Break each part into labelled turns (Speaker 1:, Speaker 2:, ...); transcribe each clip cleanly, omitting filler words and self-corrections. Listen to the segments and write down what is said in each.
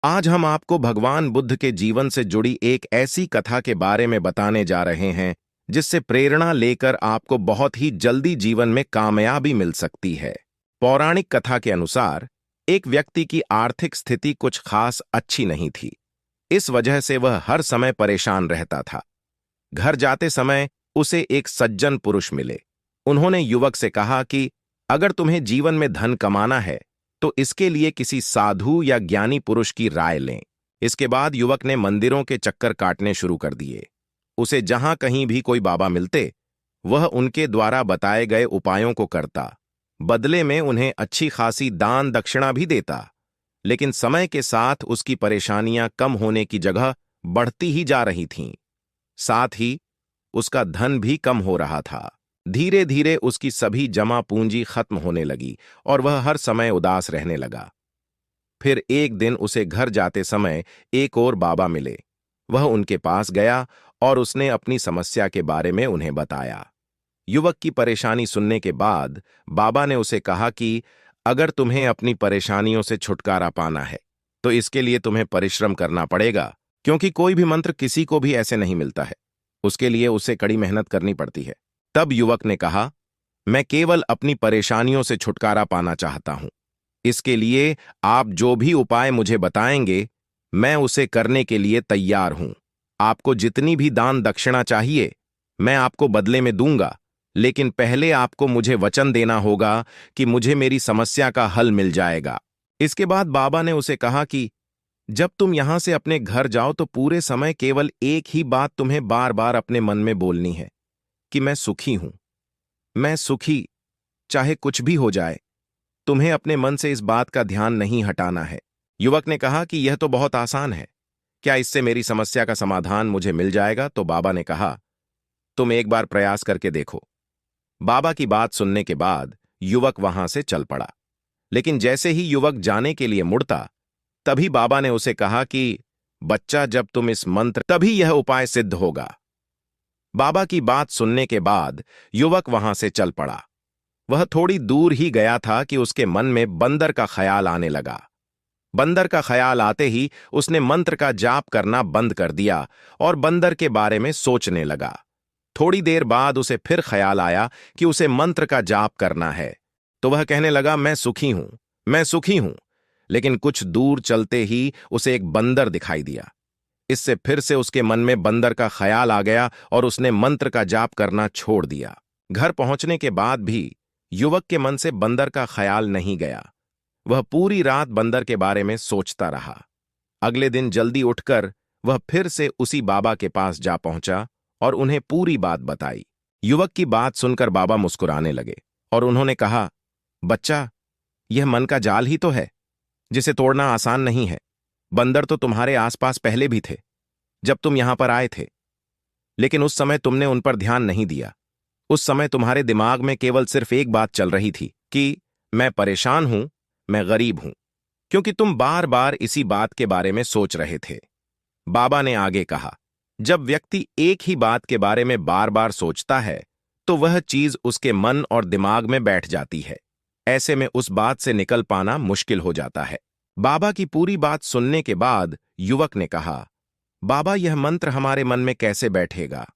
Speaker 1: आज हम आपको भगवान बुद्ध के जीवन से जुड़ी एक ऐसी कथा के बारे में बताने जा रहे हैं जिससे प्रेरणा लेकर आपको बहुत ही जल्दी जीवन में कामयाबी मिल सकती है। पौराणिक कथा के अनुसार एक व्यक्ति की आर्थिक स्थिति कुछ खास अच्छी नहीं थी। इस वजह से वह हर समय परेशान रहता था। घर जाते समय उसे एक सज्जन पुरुष मिले। उन्होंने युवक से कहा कि अगर तुम्हें जीवन में धन कमाना है तो इसके लिए किसी साधु या ज्ञानी पुरुष की राय लें। इसके बाद युवक ने मंदिरों के चक्कर काटने शुरू कर दिए। उसे जहां कहीं भी कोई बाबा मिलते वह उनके द्वारा बताए गए उपायों को करता। बदले में उन्हें अच्छी खासी दान दक्षिणा भी देता। लेकिन समय के साथ उसकी परेशानियां कम होने की जगह बढ़ती ही जा रही थीं। साथ ही उसका धन भी कम हो रहा था। धीरे धीरे उसकी सभी जमा पूंजी खत्म होने लगी और वह हर समय उदास रहने लगा। फिर एक दिन उसे घर जाते समय एक और बाबा मिले। वह उनके पास गया और उसने अपनी समस्या के बारे में उन्हें बताया। युवक की परेशानी सुनने के बाद बाबा ने उसे कहा कि अगर तुम्हें अपनी परेशानियों से छुटकारा पाना है तो इसके लिए तुम्हें परिश्रम करना पड़ेगा, क्योंकि कोई भी मंत्र किसी को भी ऐसे नहीं मिलता है। उसके लिए उसे कड़ी मेहनत करनी पड़ती है। तब युवक ने कहा, मैं केवल अपनी परेशानियों से छुटकारा पाना चाहता हूं। इसके लिए आप जो भी उपाय मुझे बताएंगे मैं उसे करने के लिए तैयार हूं। आपको जितनी भी दान दक्षिणा चाहिए मैं आपको बदले में दूंगा, लेकिन पहले आपको मुझे वचन देना होगा कि मुझे मेरी समस्या का हल मिल जाएगा। इसके बाद बाबा ने उसे कहा कि जब तुम यहां से अपने घर जाओ तो पूरे समय केवल एक ही बात तुम्हें बार बार अपने मन में बोलनी है कि मैं सुखी हूं, मैं सुखी, चाहे कुछ भी हो जाए। तुम्हें अपने मन से इस बात का ध्यान नहीं हटाना है। युवक ने कहा कि यह तो बहुत आसान है, क्या इससे मेरी समस्या का समाधान मुझे मिल जाएगा? तो बाबा ने कहा, तुम एक बार प्रयास करके देखो। बाबा की बात सुनने के बाद युवक वहां से चल पड़ा। लेकिन जैसे ही युवक जाने के लिए मुड़ता तभी बाबा ने उसे कहा कि बच्चा, जब तुम इस मंत्र तभी यह उपाय सिद्ध होगा। बाबा की बात सुनने के बाद युवक वहां से चल पड़ा। वह थोड़ी दूर ही गया था कि उसके मन में बंदर का ख्याल आने लगा। बंदर का ख्याल आते ही उसने मंत्र का जाप करना बंद कर दिया और बंदर के बारे में सोचने लगा। थोड़ी देर बाद उसे फिर ख्याल आया कि उसे मंत्र का जाप करना है, तो वह कहने लगा, मैं सुखी हूं, मैं सुखी हूं। लेकिन कुछ दूर चलते ही उसे एक बंदर दिखाई दिया। इससे फिर से उसके मन में बंदर का ख्याल आ गया और उसने मंत्र का जाप करना छोड़ दिया। घर पहुंचने के बाद भी युवक के मन से बंदर का ख्याल नहीं गया। वह पूरी रात बंदर के बारे में सोचता रहा। अगले दिन जल्दी उठकर वह फिर से उसी बाबा के पास जा पहुंचा और उन्हें पूरी बात बताई। युवक की बात सुनकर बाबा मुस्कुराने लगे और उन्होंने कहा, बच्चा, यह मन का जाल ही तो है जिसे तोड़ना आसान नहीं है। बंदर तो तुम्हारे आसपास पहले भी थे जब तुम यहां पर आए थे, लेकिन उस समय तुमने उन पर ध्यान नहीं दिया। उस समय तुम्हारे दिमाग में केवल सिर्फ एक बात चल रही थी कि मैं परेशान हूं, मैं गरीब हूं, क्योंकि तुम बार बार इसी बात के बारे में सोच रहे थे। बाबा ने आगे कहा, जब व्यक्ति एक ही बात के बारे में बार बार सोचता है तो वह चीज उसके मन और दिमाग में बैठ जाती है। ऐसे में उस बात से निकल पाना मुश्किल हो जाता है। बाबा की पूरी बात सुनने के बाद युवक ने कहा, बाबा, यह मंत्र हमारे मन में कैसे बैठेगा?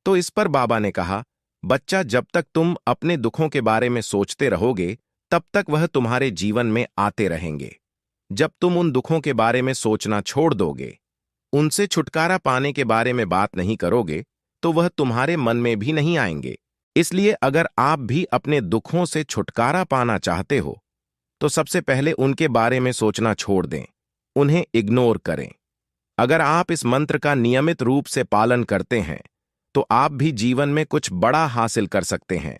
Speaker 1: तो इस पर बाबा ने कहा, बच्चा, जब तक तुम अपने दुखों के बारे में सोचते रहोगे तब तक वह तुम्हारे जीवन में आते रहेंगे। जब तुम उन दुखों के बारे में सोचना छोड़ दोगे, उनसे छुटकारा पाने के बारे में बात नहीं करोगे, तो वह तुम्हारे मन में भी नहीं आएंगे। इसलिए अगर आप भी अपने दुखों से छुटकारा पाना चाहते हो तो सबसे पहले उनके बारे में सोचना छोड़ दें, उन्हें इग्नोर करें। अगर आप इस मंत्र का नियमित रूप से पालन करते हैं तो आप भी जीवन में कुछ बड़ा हासिल कर सकते हैं।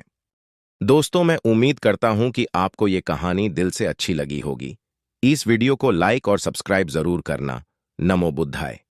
Speaker 1: दोस्तों, मैं उम्मीद करता हूं कि आपको ये कहानी दिल से अच्छी लगी होगी। इस वीडियो को लाइक और सब्सक्राइब जरूर करना। नमो बुद्धाय।